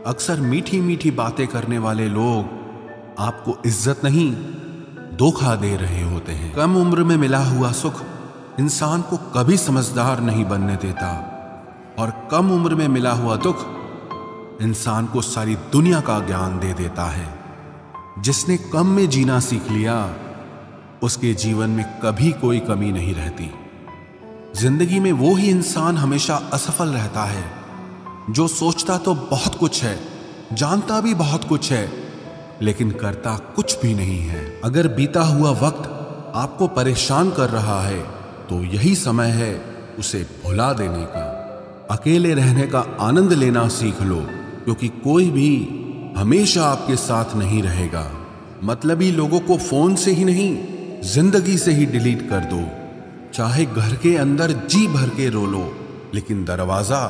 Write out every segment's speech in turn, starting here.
अक्सर मीठी मीठी बातें करने वाले लोग आपको इज्जत नहीं, धोखा दे रहे होते हैं। कम उम्र में मिला हुआ सुख इंसान को कभी समझदार नहीं बनने देता, और कम उम्र में मिला हुआ दुख इंसान को सारी दुनिया का ज्ञान दे देता है। जिसने कम में जीना सीख लिया, उसके जीवन में कभी कोई कमी नहीं रहती। जिंदगी में वो ही इंसान हमेशा असफल रहता है जो सोचता तो बहुत कुछ है, जानता भी बहुत कुछ है, लेकिन करता कुछ भी नहीं है। अगर बीता हुआ वक्त आपको परेशान कर रहा है तो यही समय है उसे भुला देने का। अकेले रहने का आनंद लेना सीख लो, क्योंकि कोई भी हमेशा आपके साथ नहीं रहेगा। मतलबी लोगों को फोन से ही नहीं, जिंदगी से ही डिलीट कर दो। चाहे घर के अंदर जी भर के रो लो, लेकिन दरवाजा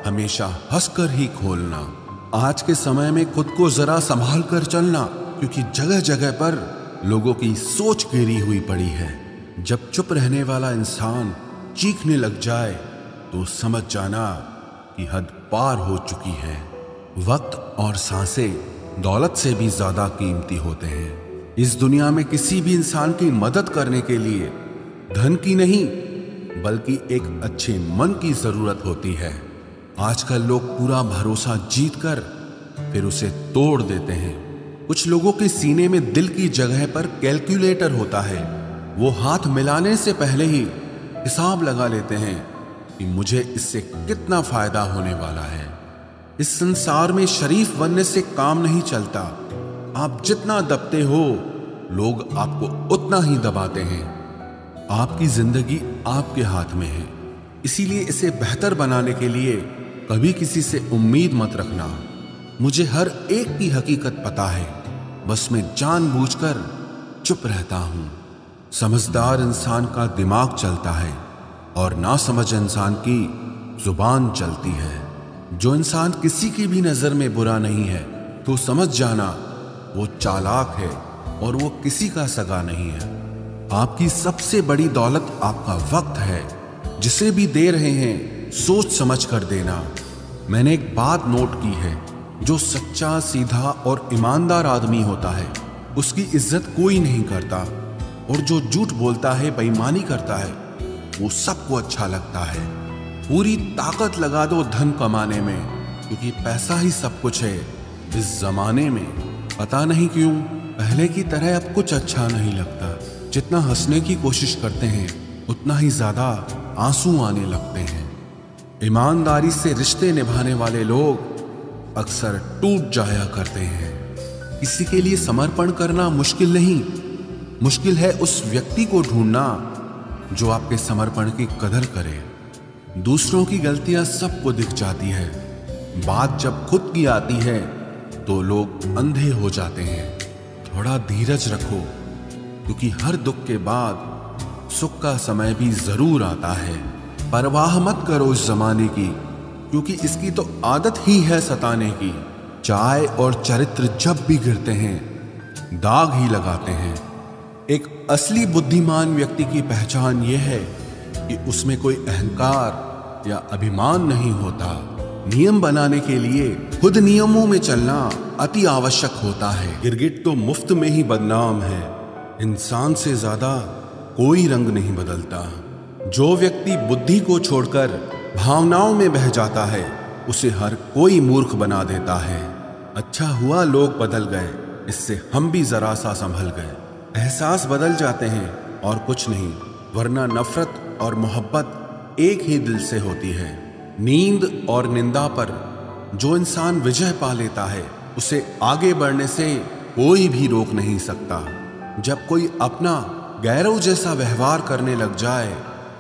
हमेशा हंसकर ही खोलना। आज के समय में खुद को जरा संभाल कर चलना, क्योंकि जगह जगह पर लोगों की सोच गिरी हुई पड़ी है। जब चुप रहने वाला इंसान चीखने लग जाए तो समझ जाना कि हद पार हो चुकी है। वक्त और सांसें दौलत से भी ज्यादा कीमती होते हैं। इस दुनिया में किसी भी इंसान की मदद करने के लिए धन की नहीं, बल्कि एक अच्छे मन की जरूरत होती है। आजकल लोग पूरा भरोसा जीतकर फिर उसे तोड़ देते हैं। कुछ लोगों के सीने में दिल की जगह पर कैलकुलेटर होता है। वो हाथ मिलाने से पहले ही हिसाब लगा लेते हैं कि मुझे इससे कितना फायदा होने वाला है। इस संसार में शरीफ बनने से काम नहीं चलता। आप जितना दबते हो, लोग आपको उतना ही दबाते हैं। आपकी जिंदगी आपके हाथ में है, इसीलिए इसे बेहतर बनाने के लिए कभी किसी से उम्मीद मत रखना। मुझे हर एक की हकीकत पता है, बस मैं जानबूझकर चुप रहता हूं। समझदार इंसान का दिमाग चलता है और नासमझ इंसान की जुबान चलती है। जो इंसान किसी की भी नजर में बुरा नहीं है तो समझ जाना वो चालाक है और वो किसी का सगा नहीं है। आपकी सबसे बड़ी दौलत आपका वक्त है। जिसे भी दे रहे हैं सोच समझ कर देना। मैंने एक बात नोट की है, जो सच्चा, सीधा और ईमानदार आदमी होता है उसकी इज्जत कोई नहीं करता, और जो झूठ बोलता है, बेईमानी करता है, वो सबको अच्छा लगता है। पूरी ताकत लगा दो धन कमाने में, क्योंकि पैसा ही सब कुछ है इस जमाने में। पता नहीं क्यों पहले की तरह अब कुछ अच्छा नहीं लगता। जितना हंसने की कोशिश करते हैं उतना ही ज्यादा आंसू आने लगते हैं। ईमानदारी से रिश्ते निभाने वाले लोग अक्सर टूट जाया करते हैं। किसी के लिए समर्पण करना मुश्किल नहीं, मुश्किल है उस व्यक्ति को ढूंढना जो आपके समर्पण की कदर करे। दूसरों की गलतियां सबको दिख जाती है, बात जब खुद की आती है तो लोग अंधे हो जाते हैं। थोड़ा धीरज रखो, क्योंकि हर दुख के बाद सुख का समय भी जरूर आता है। परवाह मत करो इस जमाने की, क्योंकि इसकी तो आदत ही है सताने की। चाय और चरित्र जब भी गिरते हैं दाग ही लगाते हैं। एक असली बुद्धिमान व्यक्ति की पहचान यह है कि उसमें कोई अहंकार या अभिमान नहीं होता। नियम बनाने के लिए खुद नियमों में चलना अति आवश्यक होता है। गिरगिट तो मुफ्त में ही बदनाम है। इंसान से ज्यादा कोई रंग नहीं बदलता। जो व्यक्ति बुद्धि को छोड़कर भावनाओं में बह जाता है, उसे हर कोई मूर्ख बना देता है। अच्छा हुआ लोग बदल गए, इससे हम भी जरा सा संभल गए। एहसास बदल जाते हैं और कुछ नहीं, वरना नफरत और मोहब्बत एक ही दिल से होती है। नींद और निंदा पर जो इंसान विजय पा लेता है, उसे आगे बढ़ने से कोई भी रोक नहीं सकता। जब कोई अपना गैरों जैसा व्यवहार करने लग जाए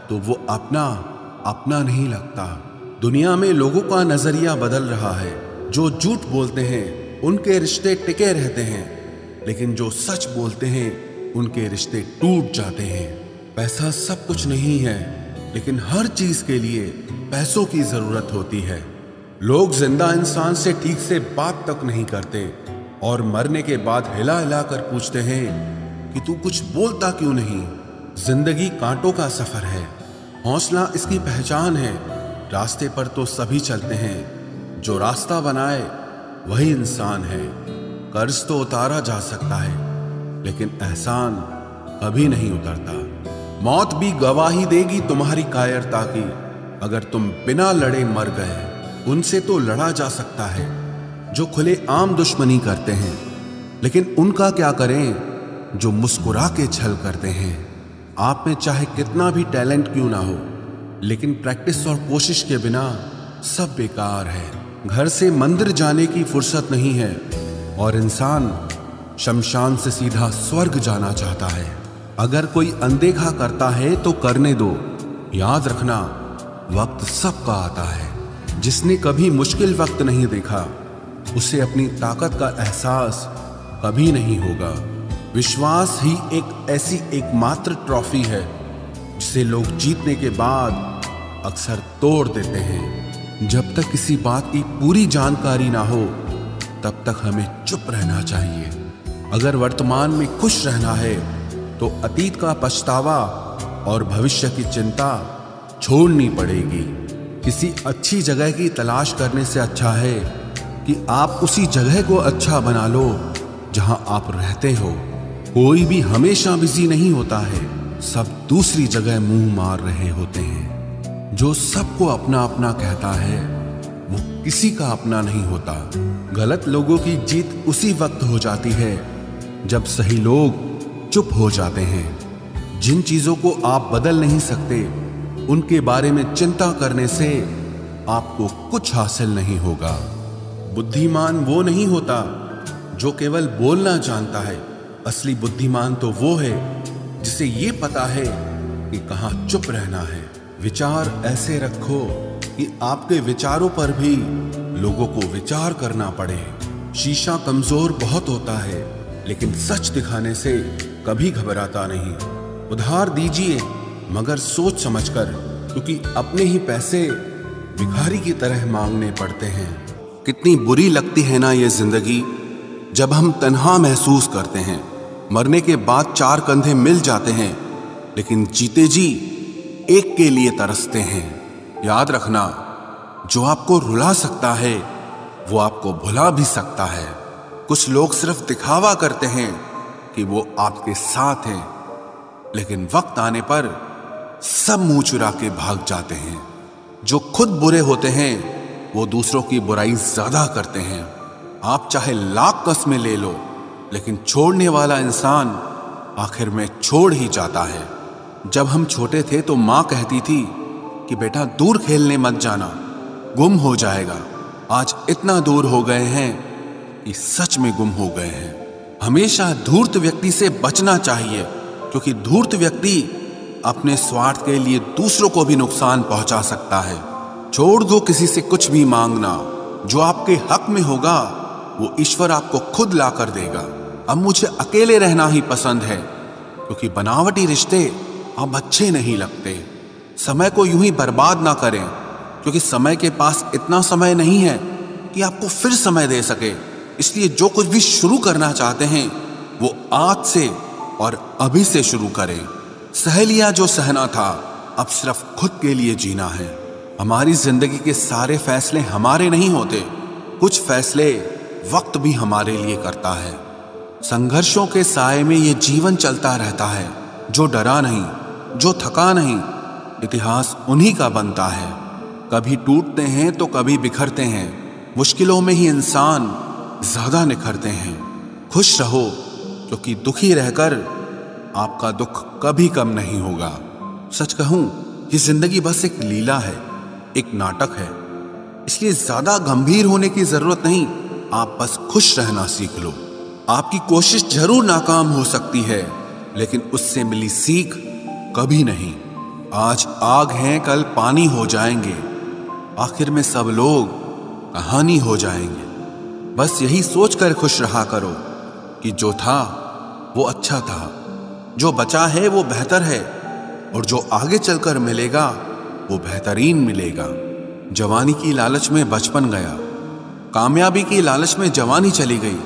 तो वो अपना नहीं लगता। दुनिया में लोगों का नजरिया बदल रहा है। जो झूठ बोलते हैं उनके रिश्ते टिके रहते हैं, लेकिन जो सच बोलते हैं उनके रिश्ते टूट जाते हैं। पैसा सब कुछ नहीं है, लेकिन हर चीज के लिए पैसों की जरूरत होती है। लोग जिंदा इंसान से ठीक से बात तक नहीं करते और मरने के बाद हिला हिला कर पूछते हैं कि तू कुछ बोलता क्यों नहीं। जिंदगी कांटों का सफर है, हौसला इसकी पहचान है। रास्ते पर तो सभी चलते हैं, जो रास्ता बनाए वही इंसान है। कर्ज तो उतारा जा सकता है, लेकिन एहसान कभी नहीं उतरता। मौत भी गवाही देगी तुम्हारी कायरता की। अगर तुम बिना लड़े मर गए, उनसे तो लड़ा जा सकता है जो खुले आम दुश्मनी करते हैं, लेकिन उनका क्या करें जो मुस्कुरा के छल करते हैं। आप में चाहे कितना भी टैलेंट क्यों ना हो, लेकिन प्रैक्टिस और कोशिश के बिना सब बेकार है। घर से मंदिर जाने की फुर्सत नहीं है और इंसान शमशान से सीधा स्वर्ग जाना चाहता है। अगर कोई अनदेखा करता है तो करने दो। याद रखना, वक्त सबका आता है। जिसने कभी मुश्किल वक्त नहीं देखा, उसे अपनी ताकत का एहसास कभी नहीं होगा। विश्वास ही एक ऐसी एकमात्र ट्रॉफी है जिसे लोग जीतने के बाद अक्सर तोड़ देते हैं। जब तक किसी बात की पूरी जानकारी ना हो, तब तक हमें चुप रहना चाहिए। अगर वर्तमान में खुश रहना है तो अतीत का पछतावा और भविष्य की चिंता छोड़नी पड़ेगी। किसी अच्छी जगह की तलाश करने से अच्छा है कि आप उसी जगह को अच्छा बना लो जहां आप रहते हो। कोई भी हमेशा बिजी नहीं होता है, सब दूसरी जगह मुंह मार रहे होते हैं। जो सबको अपना अपना कहता है, वो किसी का अपना नहीं होता। गलत लोगों की जीत उसी वक्त हो जाती है जब सही लोग चुप हो जाते हैं। जिन चीजों को आप बदल नहीं सकते, उनके बारे में चिंता करने से आपको कुछ हासिल नहीं होगा। बुद्धिमान वो नहीं होता जो केवल बोलना जानता है। असली बुद्धिमान तो वो है जिसे ये पता है कि कहाँ चुप रहना है। विचार ऐसे रखो कि आपके विचारों पर भी लोगों को विचार करना पड़े। शीशा कमजोर बहुत होता है, लेकिन सच दिखाने से कभी घबराता नहीं। उधार दीजिए, मगर सोच समझकर, क्योंकि अपने ही पैसे भिखारी की तरह मांगने पड़ते हैं। कितनी बुरी लगती है ना ये जिंदगी, जब हम तन्हा महसूस करते हैं। मरने के बाद चार कंधे मिल जाते हैं, लेकिन जीते जी एक के लिए तरसते हैं। याद रखना, जो आपको रुला सकता है वो आपको भुला भी सकता है। कुछ लोग सिर्फ दिखावा करते हैं कि वो आपके साथ हैं, लेकिन वक्त आने पर सब मुंह चुरा के भाग जाते हैं। जो खुद बुरे होते हैं वो दूसरों की बुराई ज्यादा करते हैं। आप चाहे लाख कस्में ले लो, लेकिन छोड़ने वाला इंसान आखिर में छोड़ ही जाता है। जब हम छोटे थे तो माँ कहती थी कि बेटा दूर खेलने मत जाना, गुम हो जाएगा। आज इतना दूर हो गए हैं कि सच में गुम हो गए हैं। हमेशा धूर्त व्यक्ति से बचना चाहिए, क्योंकि धूर्त व्यक्ति अपने स्वार्थ के लिए दूसरों को भी नुकसान पहुंचा सकता है। छोड़ दो किसी से कुछ भी मांगना। जो आपके हक में होगा वो ईश्वर आपको खुद ला कर देगा। अब मुझे अकेले रहना ही पसंद है, क्योंकि बनावटी रिश्ते अब अच्छे नहीं लगते। समय को यूं ही बर्बाद ना करें, क्योंकि समय के पास इतना समय नहीं है कि आपको फिर समय दे सके। इसलिए जो कुछ भी शुरू करना चाहते हैं वो आज से और अभी से शुरू करें। सह लिया जो सहना था, अब सिर्फ खुद के लिए जीना है। हमारी जिंदगी के सारे फैसले हमारे नहीं होते, कुछ फैसले वक्त भी हमारे लिए करता है। संघर्षों के साए में ये जीवन चलता रहता है। जो डरा नहीं, जो थका नहीं, इतिहास उन्हीं का बनता है। कभी टूटते हैं तो कभी बिखरते हैं। मुश्किलों में ही इंसान ज्यादा निखरते हैं। खुश रहो, क्योंकि दुखी रहकर आपका दुख कभी कम नहीं होगा। सच कहूं, ये जिंदगी बस एक लीला है, एक नाटक है। इसलिए ज्यादा गंभीर होने की जरूरत नहीं, आप बस खुश रहना सीख लो। आपकी कोशिश जरूर नाकाम हो सकती है, लेकिन उससे मिली सीख कभी नहीं। आज आग हैं, कल पानी हो जाएंगे, आखिर में सब लोग कहानी हो जाएंगे। बस यही सोचकर खुश रहा करो कि जो था वो अच्छा था, जो बचा है वो बेहतर है, और जो आगे चलकर मिलेगा वो बेहतरीन मिलेगा। जवानी की लालच में बचपन गया, कामयाबी की लालच में जवानी चली गई।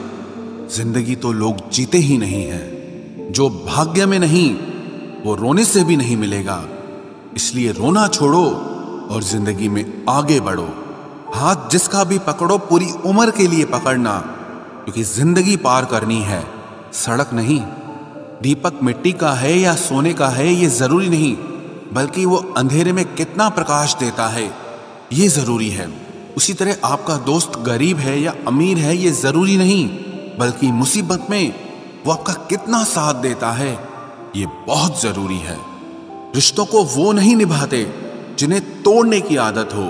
जिंदगी तो लोग जीते ही नहीं हैं। जो भाग्य में नहीं वो रोने से भी नहीं मिलेगा। इसलिए रोना छोड़ो और जिंदगी में आगे बढ़ो। हाथ जिसका भी पकड़ो पूरी उम्र के लिए पकड़ना, क्योंकि जिंदगी पार करनी है, सड़क नहीं। दीपक मिट्टी का है या सोने का है ये जरूरी नहीं, बल्कि वो अंधेरे में कितना प्रकाश देता है ये जरूरी है। उसी तरह आपका दोस्त गरीब है या अमीर है ये जरूरी नहीं, बल्कि मुसीबत में वो आपका कितना साथ देता है ये बहुत जरूरी है। रिश्तों को वो नहीं निभाते जिन्हें तोड़ने की आदत हो,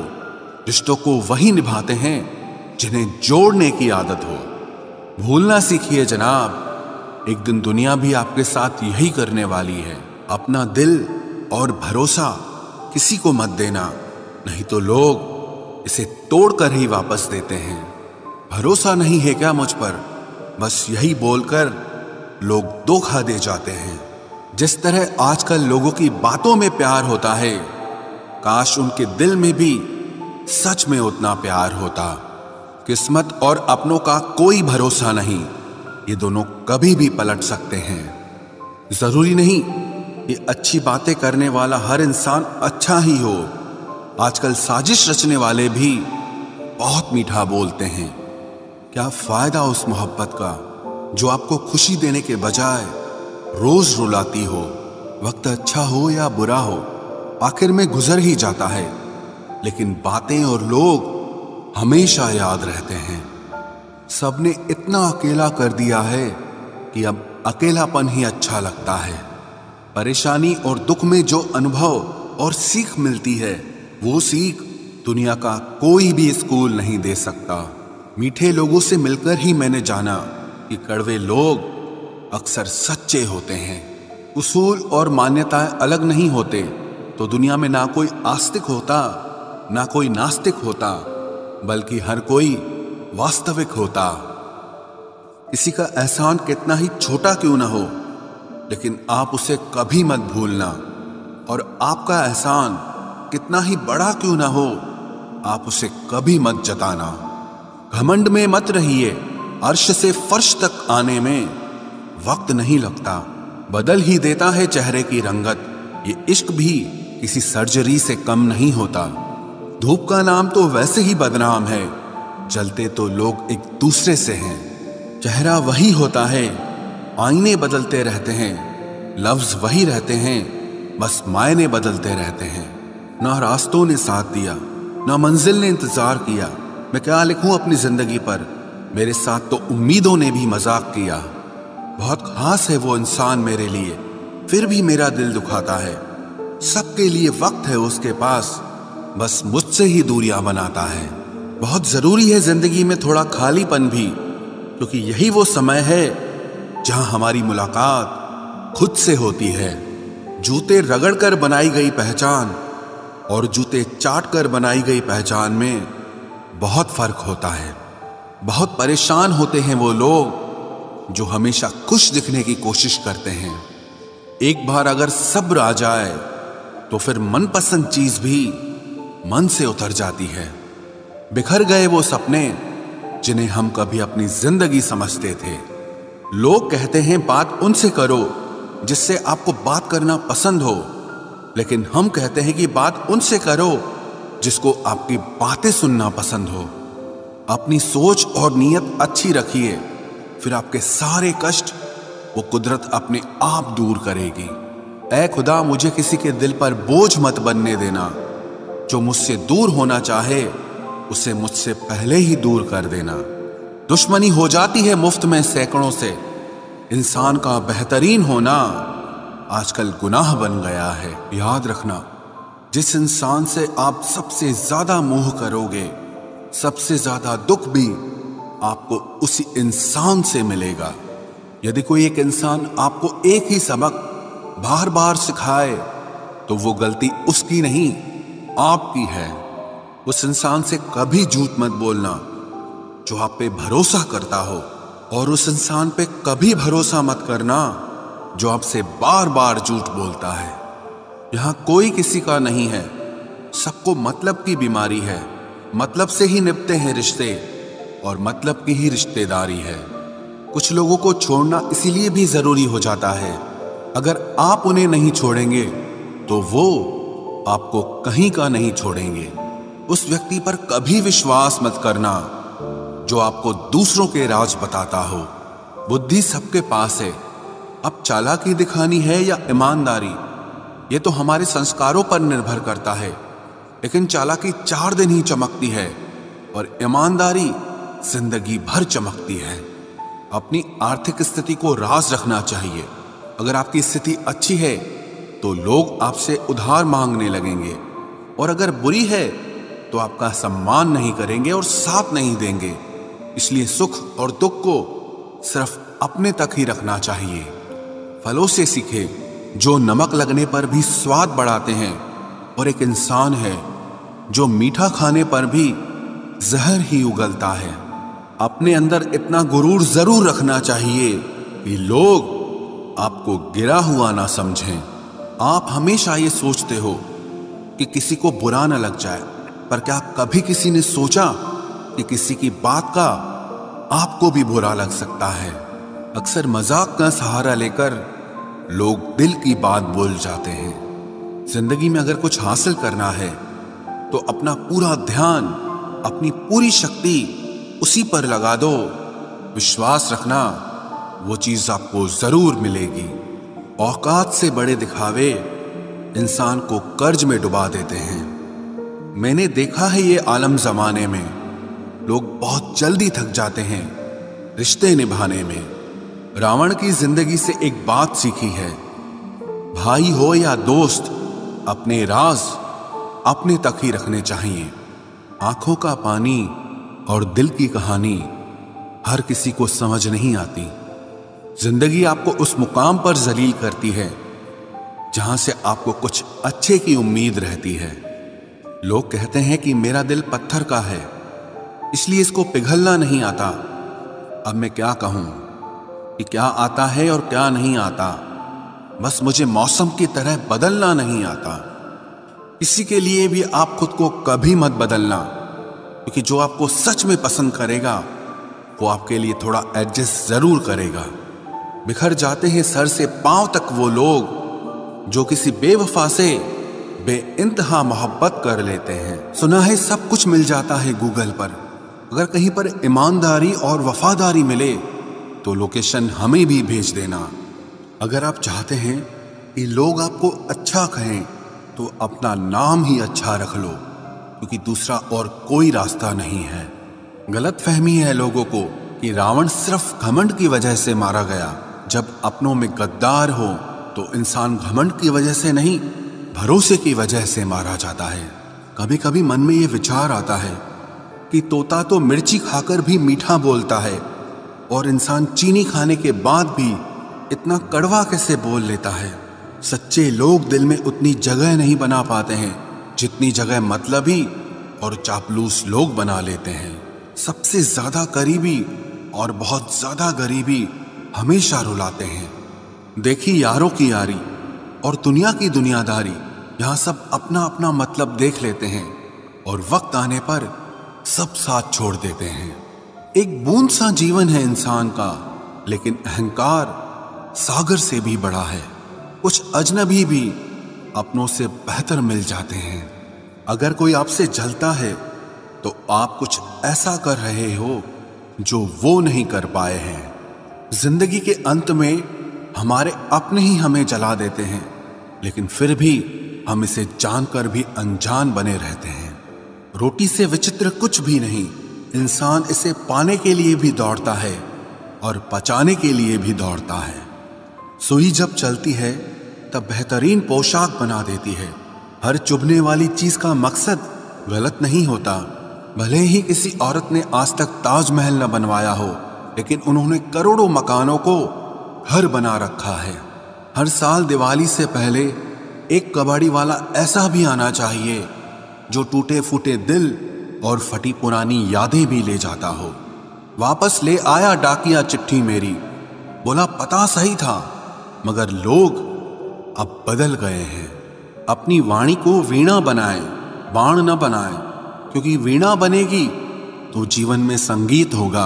रिश्तों को वही निभाते हैं जिन्हें जोड़ने की आदत हो। भूलना सीखिए जनाब, एक दिन दुनिया भी आपके साथ यही करने वाली है। अपना दिल और भरोसा किसी को मत देना, नहीं तो लोग इसे तोड़कर ही वापस देते हैं। भरोसा नहीं है क्या मुझ पर, बस यही बोलकर लोग धोखा दे जाते हैं। जिस तरह आजकल लोगों की बातों में प्यार होता है, काश उनके दिल में भी सच में उतना प्यार होता। किस्मत और अपनों का कोई भरोसा नहीं, ये दोनों कभी भी पलट सकते हैं। जरूरी नहीं कि अच्छी बातें करने वाला हर इंसान अच्छा ही हो। आजकल साजिश रचने वाले भी बहुत मीठा बोलते हैं। क्या फायदा उस मोहब्बत का जो आपको खुशी देने के बजाय रोज रुलाती हो। वक्त अच्छा हो या बुरा हो, आखिर में गुजर ही जाता है, लेकिन बातें और लोग हमेशा याद रहते हैं। सबने इतना अकेला कर दिया है कि अब अकेलापन ही अच्छा लगता है। परेशानी और दुख में जो अनुभव और सीख मिलती है, वो सीख दुनिया का कोई भी स्कूल नहीं दे सकता। मीठे लोगों से मिलकर ही मैंने जाना कि कड़वे लोग अक्सर सच्चे होते हैं। उसूल और मान्यताएं अलग नहीं होते तो दुनिया में ना कोई आस्तिक होता ना कोई नास्तिक होता, बल्कि हर कोई वास्तविक होता। किसी का एहसान कितना ही छोटा क्यों ना हो, लेकिन आप उसे कभी मत भूलना। और आपका एहसान कितना ही बड़ा क्यों ना हो, आप उसे कभी मत जताना। घमंड में मत रहिए, अर्श से फर्श तक आने में वक्त नहीं लगता, बदल ही देता है चेहरे की रंगत। ये इश्क भी किसी सर्जरी से कम नहीं होता। धूप का नाम तो वैसे ही बदनाम है, जलते तो लोग एक दूसरे से हैं। चेहरा वही होता है, आईने बदलते रहते हैं, लफ्ज वही रहते हैं, बस मायने बदलते रहते हैं। ना रास्तों ने साथ दिया, ना मंजिल ने इंतजार किया। मैं क्या लिखूं अपनी जिंदगी पर, मेरे साथ तो उम्मीदों ने भी मजाक किया। बहुत खास है वो इंसान मेरे लिए, फिर भी मेरा दिल दुखाता है। सबके लिए वक्त है उसके पास, बस मुझसे ही दूरियां बनाता है। बहुत जरूरी है जिंदगी में थोड़ा खालीपन भी, क्योंकि यही वो समय है जहां हमारी मुलाकात खुद से होती है। जूते रगड़ कर बनाई गई पहचान और जूते चाट कर बनाई गई पहचान में बहुत फर्क होता है। बहुत परेशान होते हैं वो लोग जो हमेशा खुश दिखने की कोशिश करते हैं। एक बार अगर सब्र आ जाए तो फिर मनपसंद चीज भी मन से उतर जाती है। बिखर गए वो सपने जिन्हें हम कभी अपनी जिंदगी समझते थे। लोग कहते हैं बात उनसे करो जिससे आपको बात करना पसंद हो, लेकिन हम कहते हैं कि बात उनसे करो जिसको आपकी बातें सुनना पसंद हो। अपनी सोच और नीयत अच्छी रखिए, फिर आपके सारे कष्ट वो कुदरत अपने आप दूर करेगी। ऐ खुदा, मुझे किसी के दिल पर बोझ मत बनने देना। जो मुझसे दूर होना चाहे उसे मुझसे पहले ही दूर कर देना। दुश्मनी हो जाती है मुफ्त में सैकड़ों से, इंसान का बेहतरीन होना आजकल गुनाह बन गया है। याद रखना, जिस इंसान से आप सबसे ज्यादा मोह करोगे, सबसे ज्यादा दुख भी आपको उसी इंसान से मिलेगा। यदि कोई एक इंसान आपको एक ही सबक बार बार सिखाए तो वो गलती उसकी नहीं आपकी है। उस इंसान से कभी झूठ मत बोलना जो आप पे भरोसा करता हो, और उस इंसान पे कभी भरोसा मत करना जो आपसे बार बार झूठ बोलता है। यहां कोई किसी का नहीं है, सबको मतलब की बीमारी है। मतलब से ही निभते हैं रिश्ते और मतलब की ही रिश्तेदारी है। कुछ लोगों को छोड़ना इसीलिए भी जरूरी हो जाता है, अगर आप उन्हें नहीं छोड़ेंगे तो वो आपको कहीं का नहीं छोड़ेंगे। उस व्यक्ति पर कभी विश्वास मत करना जो आपको दूसरों के राज बताता हो। बुद्धि सबके पास है, अब चालाकी दिखानी है या ईमानदारी, ये तो हमारे संस्कारों पर निर्भर करता है। लेकिन चालाकी 4 दिन ही चमकती है और ईमानदारी जिंदगी भर चमकती है। अपनी आर्थिक स्थिति को राज रखना चाहिए। अगर आपकी स्थिति अच्छी है तो लोग आपसे उधार मांगने लगेंगे, और अगर बुरी है तो आपका सम्मान नहीं करेंगे और साथ नहीं देंगे। इसलिए सुख और दुख को सिर्फ अपने तक ही रखना चाहिए। फलों से सीखे जो नमक लगने पर भी स्वाद बढ़ाते हैं, और एक इंसान है जो मीठा खाने पर भी जहर ही उगलता है। अपने अंदर इतना गुरूर जरूर रखना चाहिए कि लोग आपको गिरा हुआ ना समझें। आप हमेशा ये सोचते हो कि किसी को बुरा ना लग जाए, पर क्या कभी किसी ने सोचा कि किसी की बात का आपको भी बुरा लग सकता है? अक्सर मजाक का सहारा लेकर लोग दिल की बात बोल जाते हैं। जिंदगी में अगर कुछ हासिल करना है तो अपना पूरा ध्यान, अपनी पूरी शक्ति उसी पर लगा दो। विश्वास रखना, वो चीज आपको जरूर मिलेगी। औकात से बड़े दिखावे इंसान को कर्ज में डुबा देते हैं। मैंने देखा है ये आलम जमाने में लोग बहुत जल्दी थक जाते हैं रिश्ते निभाने में। रावण की जिंदगी से एक बात सीखी है, भाई हो या दोस्त, अपने राज अपने तक ही रखने चाहिए। आंखों का पानी और दिल की कहानी हर किसी को समझ नहीं आती। जिंदगी आपको उस मुकाम पर जलील करती है जहां से आपको कुछ अच्छे की उम्मीद रहती है। लोग कहते हैं कि मेरा दिल पत्थर का है, इसलिए इसको पिघलना नहीं आता। अब मैं क्या कहूं कि क्या आता है और क्या नहीं आता। बस मुझे मौसम की तरह बदलना नहीं आता। इसी के लिए भी आप खुद को कभी मत बदलना, क्योंकि जो आपको सच में पसंद करेगा वो आपके लिए थोड़ा एडजस्ट जरूर करेगा। बिखर जाते हैं सर से पांव तक वो लोग जो किसी बेवफा से बेइंतहा मोहब्बत कर लेते हैं। सुना है सब कुछ मिल जाता है गूगल पर। अगर कहीं पर ईमानदारी और वफादारी मिले तो लोकेशन हमें भी भेज देना। अगर आप चाहते हैं कि लोग आपको अच्छा कहें तो अपना नाम ही अच्छा रख लो, क्योंकि दूसरा और कोई रास्ता नहीं है। गलत फहमी है लोगों को कि रावण सिर्फ घमंड की वजह से मारा गया। जब अपनों में गद्दार हो तो इंसान घमंड की वजह से नहीं, भरोसे की वजह से मारा जाता है। कभी कभी मन में ये विचार आता है कि तोता तो मिर्ची खाकर भी मीठा बोलता है, और इंसान चीनी खाने के बाद भी इतना कड़वा कैसे बोल लेता है। सच्चे लोग दिल में उतनी जगह नहीं बना पाते हैं जितनी जगह मतलबी और चापलूस लोग बना लेते हैं। सबसे ज्यादा करीबी और बहुत ज्यादा गरीबी हमेशा रुलाते हैं। देखी यारों की यारी और दुनिया की दुनियादारी, यहाँ सब अपना अपना मतलब देख लेते हैं और वक्त आने पर सब साथ छोड़ देते हैं। एक बूंद सा जीवन है इंसान का, लेकिन अहंकार सागर से भी बड़ा है। कुछ अजनबी भी अपनों से बेहतर मिल जाते हैं। अगर कोई आपसे जलता है तो आप कुछ ऐसा कर रहे हो जो वो नहीं कर पाए हैं। जिंदगी के अंत में हमारे अपने ही हमें जला देते हैं, लेकिन फिर भी हम इसे जानकर भी अनजान बने रहते हैं। रोटी से विचित्र कुछ भी नहीं। इंसान इसे पाने के लिए भी दौड़ता है और पचाने के लिए भी दौड़ता है। सुई जब चलती है तब बेहतरीन पोशाक बना देती है। हर चुभने वाली चीज का मकसद गलत नहीं होता। भले ही किसी औरत ने आज तक ताजमहल न बनवाया हो, लेकिन उन्होंने करोड़ों मकानों को घर बना रखा है। हर साल दिवाली से पहले एक कबाड़ी वाला ऐसा भी आना चाहिए जो टूटे फूटे दिल और फटी पुरानी यादें भी ले जाता हो। वापस ले आया डाकिया चिट्ठी मेरी, बोला पता सही था मगर लोग अब बदल गए हैं। अपनी वाणी को वीणा बनाएं, बाण न बनाएं, क्योंकि वीणा बनेगी तो जीवन में संगीत होगा,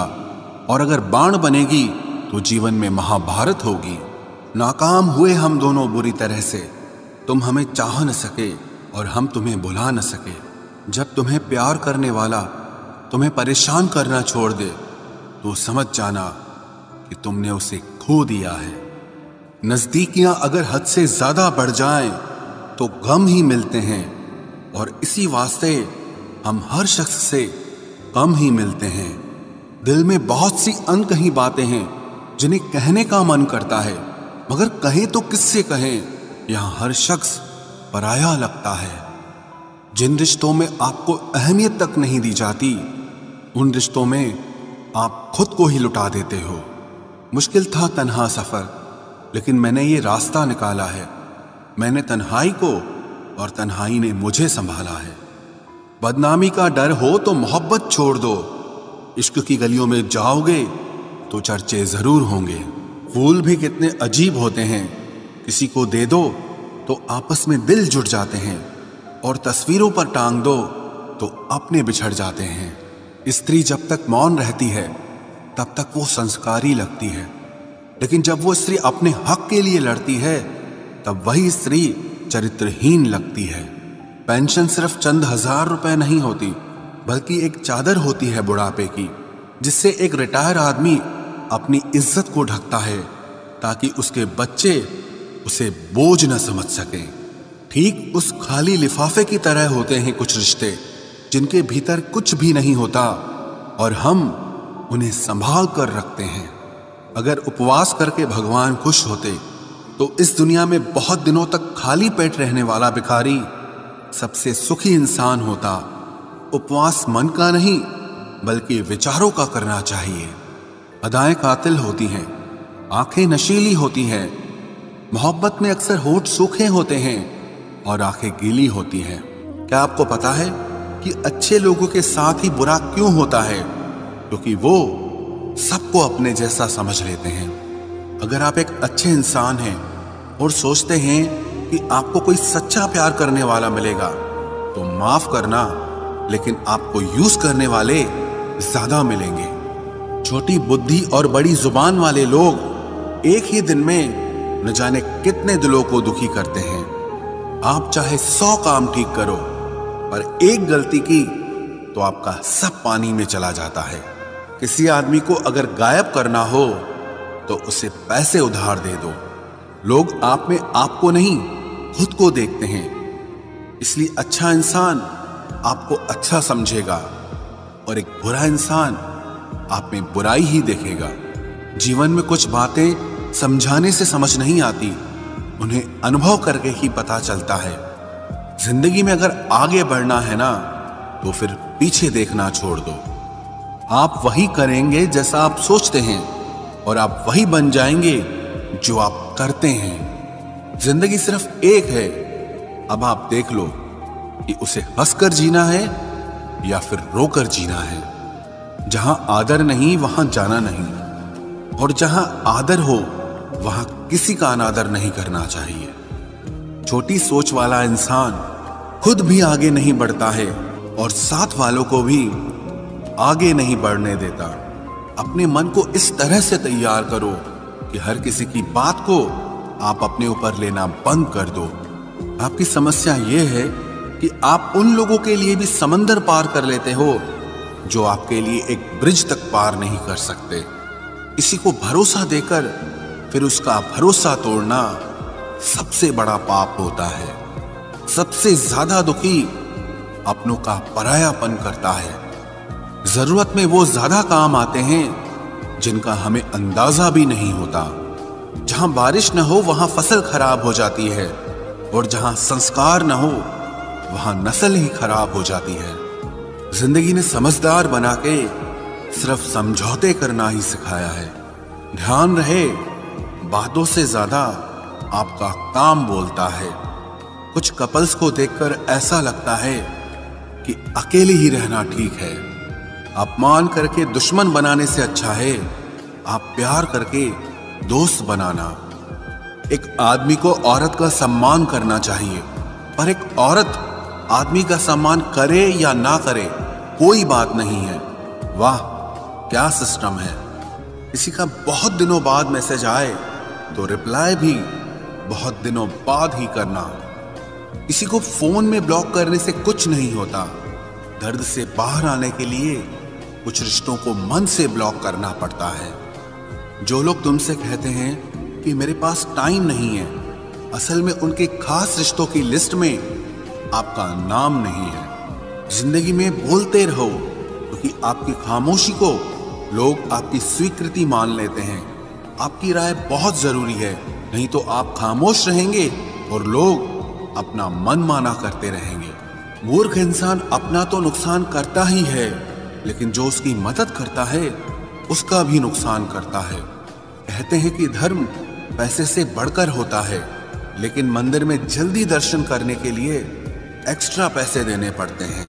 और अगर बाण बनेगी तो जीवन में महाभारत होगी। नाकाम हुए हम दोनों बुरी तरह से। तुम हमें चाह न सके और हम तुम्हें भुला न सके। जब तुम्हें प्यार करने वाला तुम्हें परेशान करना छोड़ दे तो समझ जाना कि तुमने उसे खो दिया है। नजदीकियां अगर हद से ज्यादा बढ़ जाएं तो गम ही मिलते हैं, और इसी वास्ते हम हर शख्स से कम ही मिलते हैं। दिल में बहुत सी अनकही बातें हैं जिन्हें कहने का मन करता है, मगर कहें तो किससे कहें, यहां हर शख्स पराया लगता है। जिन रिश्तों में आपको अहमियत तक नहीं दी जाती, उन रिश्तों में आप खुद को ही लुटा देते हो। मुश्किल था तन्हा सफर, लेकिन मैंने ये रास्ता निकाला है। मैंने तन्हाई को और तन्हाई ने मुझे संभाला है। बदनामी का डर हो तो मोहब्बत छोड़ दो। इश्क की गलियों में जाओगे तो चर्चे जरूर होंगे। फूल भी कितने अजीब होते हैं, किसी को दे दो तो आपस में दिल जुड़ जाते हैं, और तस्वीरों पर टांग दो तो अपने बिछड़ जाते हैं। स्त्री जब तक मौन रहती है तब तक वो संस्कारी लगती है, लेकिन जब वो स्त्री अपने हक के लिए लड़ती है तब वही स्त्री चरित्रहीन लगती है। पेंशन सिर्फ चंद हजार रुपए नहीं होती, बल्कि एक चादर होती है बुढ़ापे की, जिससे एक रिटायर आदमी अपनी इज्जत को ढकता है ताकि उसके बच्चे उसे बोझ न समझ सकें। ठीक उस खाली लिफाफे की तरह होते हैं कुछ रिश्ते जिनके भीतर कुछ भी नहीं होता और हम उन्हें संभाल कर रखते हैं। अगर उपवास करके भगवान खुश होते तो इस दुनिया में बहुत दिनों तक खाली पेट रहने वाला भिखारी सबसे सुखी इंसान होता। उपवास मन का नहीं बल्कि विचारों का करना चाहिए। अदाएं कातिल होती हैं, आंखें नशीली होती हैं। मोहब्बत में अक्सर होठ सूखे होते हैं और आंखें गीली होती हैं। क्या आपको पता है कि अच्छे लोगों के साथ ही बुरा क्यों होता है? क्योंकि वो सबको अपने जैसा समझ लेते हैं। अगर आप एक अच्छे इंसान हैं और सोचते हैं कि आपको कोई सच्चा प्यार करने वाला मिलेगा तो माफ करना, लेकिन आपको यूज करने वाले ज्यादा मिलेंगे। छोटी बुद्धि और बड़ी जुबान वाले लोग एक ही दिन में न जाने कितने दिलों को दुखी करते हैं। आप चाहे 100 काम ठीक करो, पर एक गलती की तो आपका सब पानी में चला जाता है। किसी आदमी को अगर गायब करना हो तो उसे पैसे उधार दे दो। लोग आप में आपको नहीं खुद को देखते हैं, इसलिए अच्छा इंसान आपको अच्छा समझेगा और एक बुरा इंसान आप में बुराई ही देखेगा। जीवन में कुछ बातें समझाने से समझ नहीं आती, उन्हें अनुभव करके ही पता चलता है। जिंदगी में अगर आगे बढ़ना है ना तो फिर पीछे देखना छोड़ दो। आप वही करेंगे जैसा आप सोचते हैं और आप वही बन जाएंगे जो आप करते हैं। जिंदगी सिर्फ एक है, अब आप देख लो कि उसे हंसकर जीना है या फिर रोकर जीना है। जहां आदर नहीं वहां जाना नहीं, और जहां आदर हो वहां किसी का अनादर नहीं करना चाहिए। छोटी सोच वाला इंसान खुद भी आगे नहीं बढ़ता है और साथ वालों को भी आगे नहीं बढ़ने देता। अपने मन को इस तरह से तैयार करो कि हर किसी की बात को आप अपने ऊपर लेना बंद कर दो। आपकी समस्या यह है कि आप उन लोगों के लिए भी समंदर पार कर लेते हो जो आपके लिए एक ब्रिज तक पार नहीं कर सकते। किसी को भरोसा देकर फिर उसका भरोसा तोड़ना सबसे बड़ा पाप होता है। सबसे ज्यादा दुखी अपनों का परायापन करता है। जरूरत में वो ज्यादा काम आते हैं जिनका हमें अंदाजा भी नहीं होता। जहां बारिश न हो वहां फसल खराब हो जाती है, और जहां संस्कार न हो वहां नस्ल ही खराब हो जाती है। जिंदगी ने समझदार बना के सिर्फ समझौते करना ही सिखाया है। ध्यान रहे, बातों से ज्यादा आपका काम बोलता है। कुछ कपल्स को देखकर ऐसा लगता है कि अकेले ही रहना ठीक है। अपमान करके दुश्मन बनाने से अच्छा है आप प्यार करके दोस्त बनाना। एक आदमी को औरत का सम्मान करना चाहिए, पर एक औरत आदमी का सम्मान करे या ना करे कोई बात नहीं है। वाह क्या सिस्टम है। किसी का बहुत दिनों बाद मैसेज आए तो रिप्लाई भी बहुत दिनों बाद ही करना। किसी को फोन में ब्लॉक करने से कुछ नहीं होता, दर्द से बाहर आने के लिए कुछ रिश्तों को मन से ब्लॉक करना पड़ता है। जो लोग तुमसे कहते हैं कि मेरे पास टाइम नहीं है, असल में उनके खास रिश्तों की लिस्ट में आपका नाम नहीं है। जिंदगी में बोलते रहो, क्योंकि आपकी खामोशी को लोग आपकी स्वीकृति मान लेते हैं। आपकी राय बहुत जरूरी है, नहीं तो आप खामोश रहेंगे और लोग अपना मन माना करते रहेंगे। मूर्ख इंसान अपना तो नुकसान करता ही है, लेकिन जो उसकी मदद करता है उसका भी नुकसान करता है। कहते हैं कि धर्म पैसे से बढ़कर होता है, लेकिन मंदिर में जल्दी दर्शन करने के लिए एक्स्ट्रा पैसे देने पड़ते हैं।